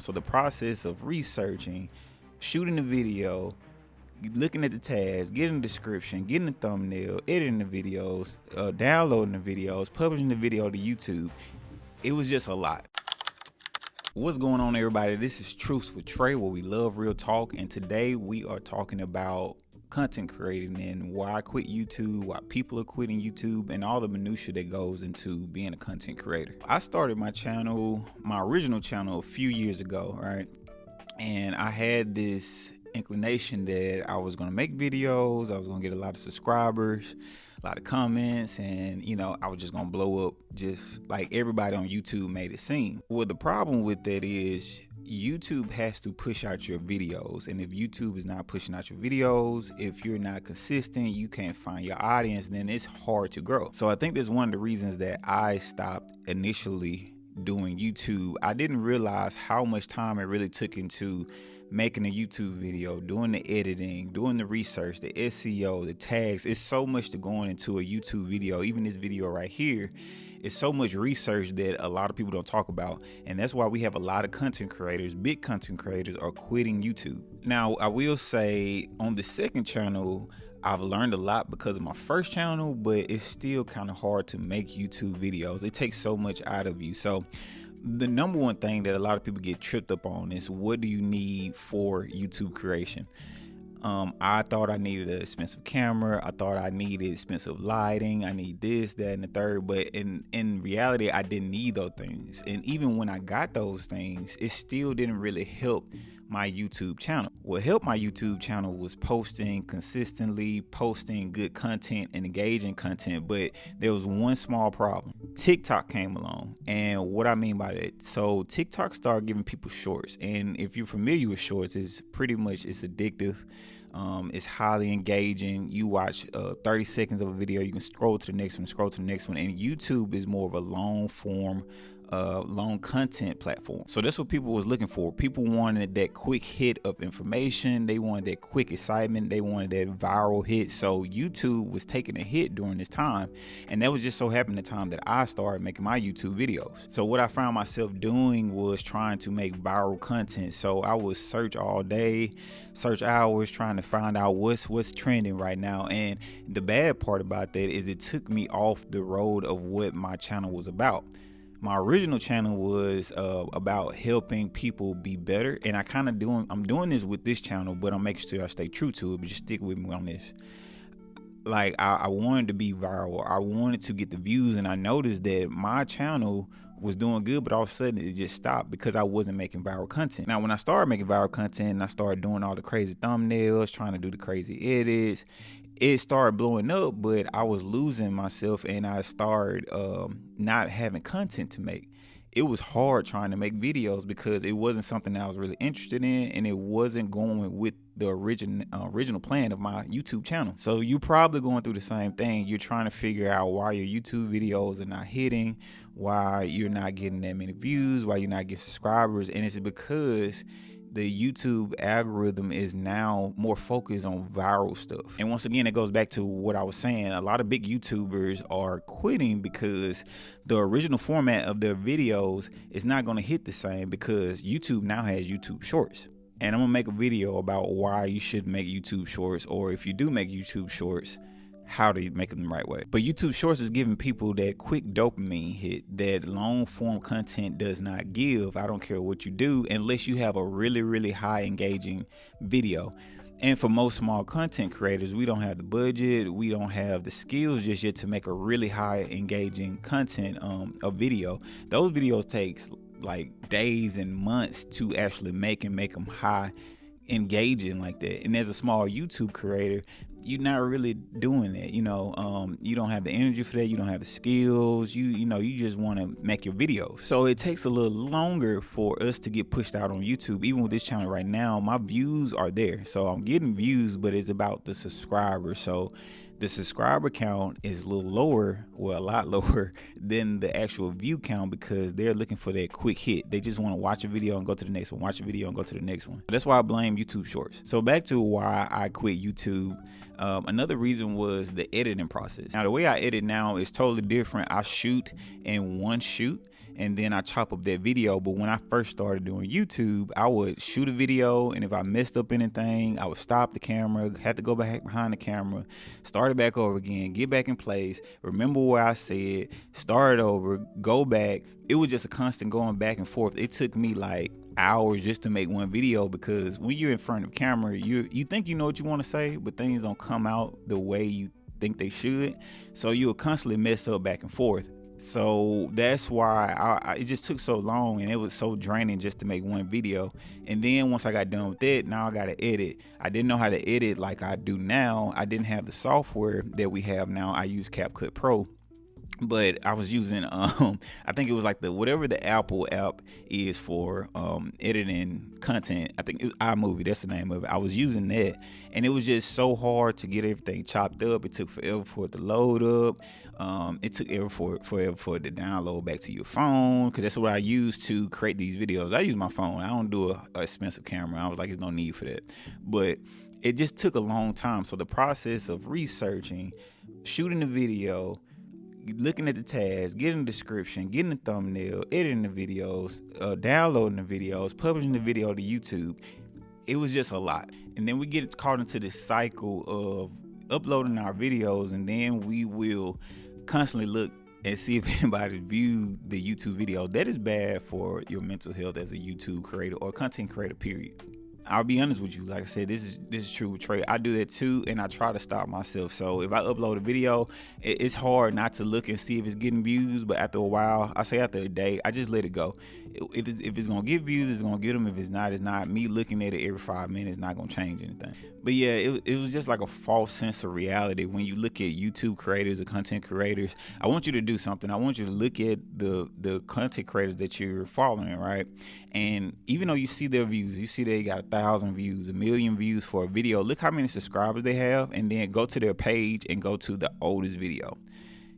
So the process of researching, shooting the video, looking at the tags, getting the description, getting the thumbnail, editing the videos, downloading the videos, publishing the video to YouTube, it was just a lot. What's going on, everybody? This is Truths with Trey, where we love real talk, and today we are talking about content creating and why I quit YouTube, why people are quitting YouTube, and all the minutia that goes into being a content creator. I started my channel, my original channel, a few years ago, right? And I had this inclination that I was going to make videos, I was going to get a lot of subscribers, a lot of comments, and I was just going to blow up just like everybody on YouTube made it seem. Well, the problem with that is YouTube has to push out your videos, and if YouTube is not pushing out your videos, if you're not consistent, you can't find your audience, then it's hard to grow. So I think that's one of the reasons that I stopped initially doing YouTube. I didn't realize how much time it really took into making a YouTube video, doing the editing, doing the research, the SEO, the tags. It's so much to going into a YouTube video. Even this video right here, it's so much research that a lot of people don't talk about, and that's why we have a lot of content creators, big content creators, are quitting YouTube. Now, I will say on the second channel, I've learned a lot because of my first channel, but it's still kind of hard to make YouTube videos. It takes so much out of you. So the number one thing that a lot of people get tripped up on is, what do you need for YouTube creation? I thought I needed an expensive camera. I thought I needed expensive lighting. I need this, that, and the third. But in reality, I didn't need those things. And even when I got those things, it still didn't really help my YouTube channel. What helped my YouTube channel was posting consistently, posting good content and engaging content. But there was one small problem. TikTok came along. And what I mean by that, so TikTok started giving people shorts. And if you're familiar with shorts, it's addictive. It's highly engaging. You watch 30 seconds of a video, you can scroll to the next one, and YouTube is more of a long form, long content platform. So that's what people was looking for. People wanted that quick hit of information. They wanted that quick excitement. They wanted that viral hit. So YouTube was taking a hit during this time, and that was just so happened the time that I started making my YouTube videos. So what I found myself doing was trying to make viral content. So I would search all day, search hours, trying to find out what's trending right now. And the bad part about that is it took me off the road of what my channel was about. My original channel was about helping people be better, and I'm doing this with this channel, but I'm making sure I stay true to it. But just stick with me on this. Like, I wanted to be viral. I wanted to get the views, and I noticed that my channel was doing good, but all of a sudden it just stopped because I wasn't making viral content. Now, when I started making viral content and I started doing all the crazy thumbnails, trying to do the crazy edits, it started blowing up, but I was losing myself, and I started not having content to make. It was hard trying to make videos because it wasn't something that I was really interested in, and it wasn't going with the original plan of my YouTube channel. So you're probably going through the same thing. You're trying to figure out why your YouTube videos are not hitting, why you're not getting that many views, why you're not getting subscribers, and it's because the YouTube algorithm is now more focused on viral stuff. And once again, it goes back to what I was saying. A lot of big YouTubers are quitting because the original format of their videos is not going to hit the same, because YouTube now has YouTube Shorts. And I'm gonna make a video about why you should make YouTube Shorts, or if you do make YouTube Shorts, how to make them the right way. But YouTube Shorts is giving people that quick dopamine hit that long form content does not give. I don't care what you do, unless you have a really, really high engaging video. And for most small content creators, we don't have the budget, we don't have the skills just yet to make a really high engaging content a video. Those videos takes like days and months to actually make and make them high engaging like that. And as a small YouTube creator, you're not really doing that. You don't have the energy for that. You don't have the skills. You just want to make your videos. So it takes a little longer for us to get pushed out on YouTube. Even with this channel right now, my views are there. So I'm getting views, but it's about the subscribers. So the subscriber count is a little lower, well, a lot lower than the actual view count, because they're looking for that quick hit. They just want to watch a video and go to the next one, watch a video and go to the next one. That's why I blame YouTube Shorts. So back to why I quit YouTube. Another reason was the editing process. Now, the way I edit now is totally different. I shoot in one shoot and then I chop up that video. But when I first started doing YouTube, I would shoot a video, and if I messed up anything, I would stop the camera, had to go back behind the camera, start it back over again, get back in place, remember what I said, start over, go back. It was just a constant going back and forth. It took me like hours just to make one video, because when you're in front of camera, you think you know what you want to say, but things don't come out the way you think they should. So you'll constantly mess up back and forth. So that's why it just took so long, and it was so draining just to make one video. And then once I got done with it, now I got to edit. I didn't know how to edit like I do now. I didn't have the software that we have now. I use CapCut Pro. But I was using I think it was like whatever the Apple app is for editing content. I think it was iMovie, that's the name of it. I was using that, and it was just so hard to get everything chopped up. It took forever for it to load up. It took forever for it to download back to your phone, because that's what I use to create these videos. I use my phone. I don't do a expensive camera. I was like, there's no need for that. But it just took a long time. So the process of researching, shooting the video, looking at the tags, getting the description, getting the thumbnail, editing the videos, downloading the videos, publishing the video to YouTube, it was just a lot. And then we get caught into this cycle of uploading our videos, and then we will constantly look and see if anybody's viewed the YouTube video. That is bad for your mental health as a YouTube creator or content creator, period. I'll be honest with you. Like I said, this is true with Trey. I do that too, and I try to stop myself. So if I upload a video, it's hard not to look and see if it's getting views. But after a while, I say after a day, I just let it go. If it's gonna get views, it's gonna get them. If it's not, it's not. Me looking at it every 5 minutes not gonna change anything. But yeah, it was just like a false sense of reality when you look at YouTube creators or content creators. I want you to do something. I want you to look at the content creators that you're following, right? And even though you see their views, you see they got 1,000 views, 1 million views for a video. Look how many subscribers they have, and then go to their page and go to the oldest video.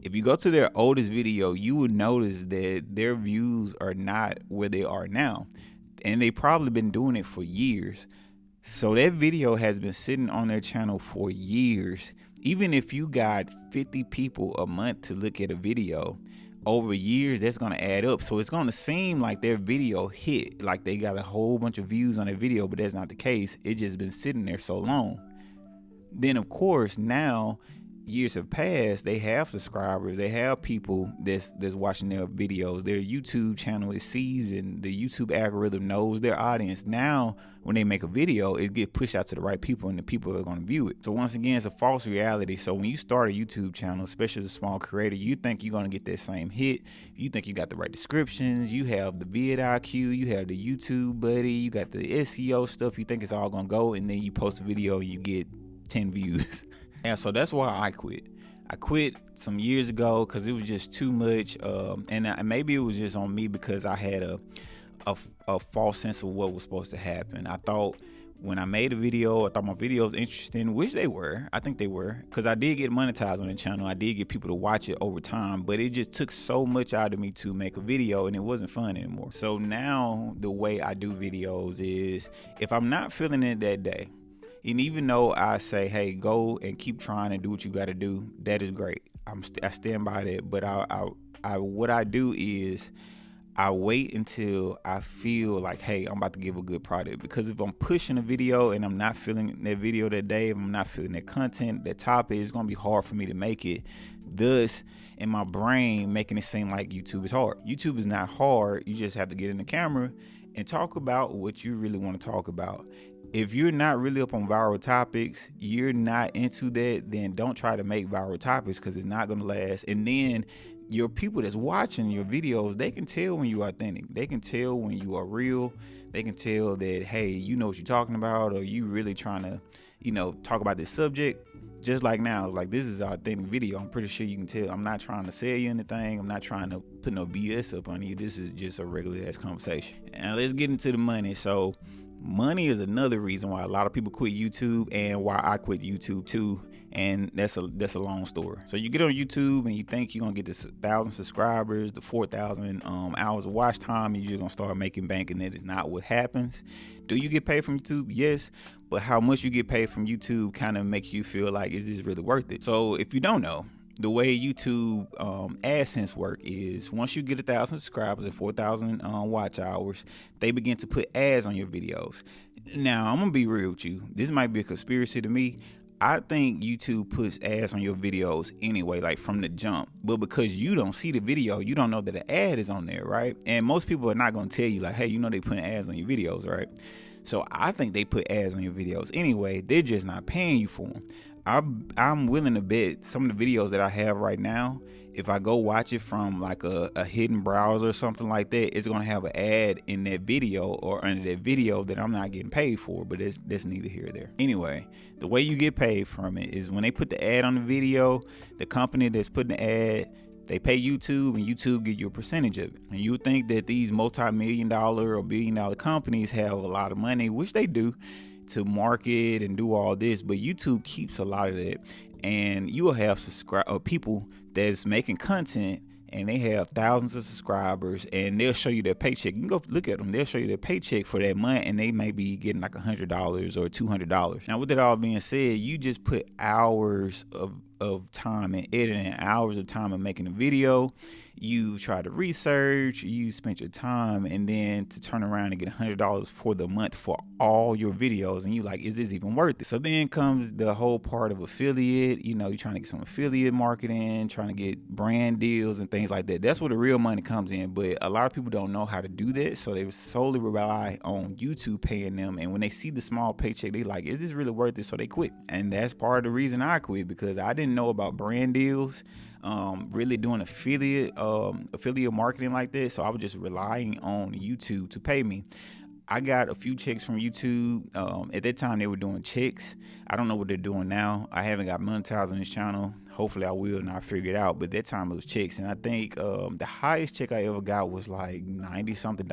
If you go to their oldest video, you would notice that their views are not where they are now. And they probably been doing it for years. So that video has been sitting on their channel for years. Even if you got 50 people a month to look at a video, over years, that's going to add up. So it's going to seem like their video hit, like they got a whole bunch of views on their video, but that's not the case. It just been sitting there so long. Then, of course, now years have passed, they have subscribers, they have people that's watching their videos. Their YouTube channel is seasoned. The YouTube algorithm knows their audience. Now when they make a video, it gets pushed out to the right people, and the people are going to view it. So once again, it's a false reality. So when you start a YouTube channel, especially as a small creator, you think you're going to get that same hit. You think you got the right descriptions, you have the vidIQ, you have the YouTube buddy, you got the SEO stuff. You think it's all going to go, and then you post a video and you get 10 views. And so that's why I quit. I quit some years ago because it was just too much. And maybe it was just on me because I had a false sense of what was supposed to happen. I thought when I made a video, I thought my video was interesting, which they were. I think they were, because I did get monetized on the channel. I did get people to watch it over time, but it just took so much out of me to make a video, and it wasn't fun anymore. So now the way I do videos is, if I'm not feeling it that day, and even though I say, hey, go and keep trying and do what you got to do, that is great. I stand by that. But what I do is I wait until I feel like, hey, I'm about to give a good product. Because if I'm pushing a video and I'm not feeling that video that day, if I'm not feeling that content, that topic, it's going to be hard for me to make it. Thus, in my brain, making it seem like YouTube is hard. YouTube is not hard. You just have to get in the camera and talk about what you really want to talk about. If you're not really up on viral topics, you're not into that, then don't try to make viral topics, because it's not going to last. And then your people that's watching your videos, they can tell when you are authentic. They can tell when you are real. They can tell that, hey, you know what you're talking about, or you really trying to, talk about this subject. Just like now, like, this is an authentic video. I'm pretty sure you can tell I'm not trying to sell you anything. I'm not trying to put no BS up on you. This is just a regular ass conversation. And let's get into the money. So money is another reason why a lot of people quit YouTube, and why I quit YouTube too. and that's a long story. So you get on YouTube and you think you're gonna get this 1,000 subscribers, the 4,000 hours of watch time, and you're gonna start making bank, and that is not what happens. Do you get paid from YouTube? Yes, but how much you get paid from YouTube kind of makes you feel like, is this really worth it? So if you don't know, the way YouTube AdSense work is once you get 1,000 subscribers and 4,000 watch hours, they begin to put ads on your videos. Now, I'm gonna be real with you. This might be a conspiracy to me. I think YouTube puts ads on your videos anyway, like from the jump. But because you don't see the video, you don't know that an ad is on there, right? And most people are not gonna tell you like, hey, you know they putting ads on your videos, right? So I think they put ads on your videos anyway. They're just not paying you for them. I'm willing to bet some of the videos that I have right now, if I go watch it from like a hidden browser or something like that, it's gonna have an ad in that video or under that video that I'm not getting paid for. But that's neither here or there. Anyway, the way you get paid from it is when they put the ad on the video, the company that's putting the ad, they pay YouTube, and YouTube give you a percentage of it. And you would think that these multi-million-dollar or billion-dollar companies have a lot of money, which they do, to market and do all this, but YouTube keeps a lot of that. And you will have people that's making content, and they have thousands of subscribers, and they'll show you their paycheck. You can go look at them. They'll show you their paycheck for that month, and they may be getting like $100 or $200. Now, with that all being said, you just put hours of time in editing, hours of time in making a video. You try to research, you spent your time, and then to turn around and get $100 for the month for all your videos, and you like, is this even worth it? So then comes the whole part of affiliate. You know, you're trying to get some affiliate marketing, trying to get brand deals and things like that. That's where the real money comes in. But a lot of people don't know how to do that, so they solely rely on YouTube paying them. And when they see the small paycheck, they like, is this really worth it? So they quit. And that's part of the reason I quit, because I didn't know about brand deals, really doing affiliate marketing like that. So I was just relying on YouTube to pay me. I got a few checks from YouTube. At that time, they were doing checks. I don't know what they're doing now. I haven't got monetized on this channel. Hopefully I will, and I'll figure it out. But that time it was checks. And I think the highest check I ever got was like $90-something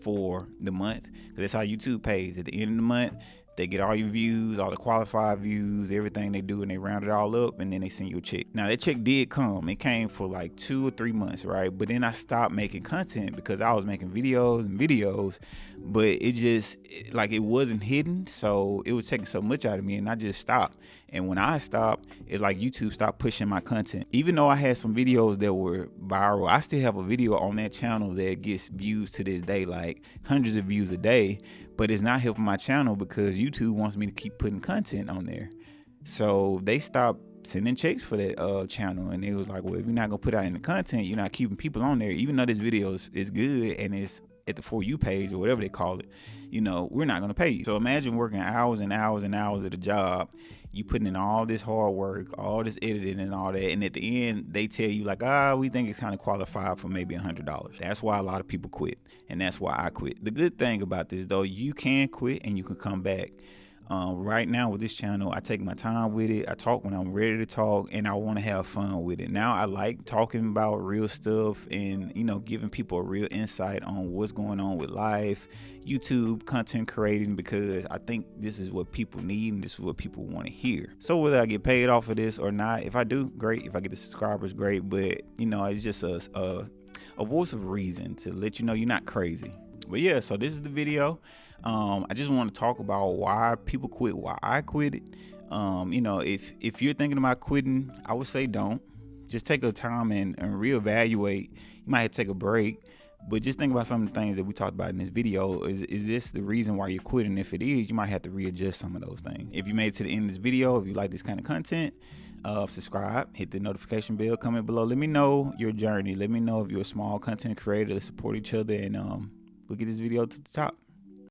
for the month. 'Cause that's how YouTube pays. At the end of the month, they get all your views, all the qualified views, everything they do, and they round it all up, and then they send you a check. Now, that check did come. It came for like 2 or 3 months, right? But then I stopped making content because I was making videos, but it wasn't hidden, so it was taking so much out of me, and I just stopped. And when I stopped, it's like YouTube stopped pushing my content. Even though I had some videos that were viral, I still have a video on that channel that gets views to this day, like hundreds of views a day, but it's not helping my channel because YouTube wants me to keep putting content on there. So they stopped sending checks for that channel, and it was like, well, if you're not gonna put out any content, you're not keeping people on there. Even though this video is good and it's at the For You page or whatever they call it, you know, we're not gonna pay you. So imagine working hours and hours and hours at a job, you putting in all this hard work, all this editing and all that, and at the end they tell you like, we think it's kind of qualified for maybe $100. That's why a lot of people quit, and that's why I quit. The good thing about this though, you can quit and you can come back. Right now with this channel, I take my time with it. I talk when I'm ready to talk, and I want to have fun with it. Now I like talking about real stuff and, you know, giving people a real insight on what's going on with life, YouTube content creating, because I think this is what people need and this is what people want to hear. So whether I get paid off of this or not, if I do, great. If I get the subscribers, great. But, you know, it's just a voice of reason to let you know you're not crazy. But yeah, so this is the video. I just want to talk about why people quit, why I quit it. You know, if you're thinking about quitting, I would say don't. Just take a time and reevaluate. You might have to take a break, but just think about some of the things that we talked about in this video. Is this the reason why you're quitting? If it is, you might have to readjust some of those things. If you made it to the end of this video, if you like this kind of content, subscribe, hit the notification bell, comment below. Let me know your journey. Let me know if you're a small content creator. Let's support each other, and we'll get this video to the top.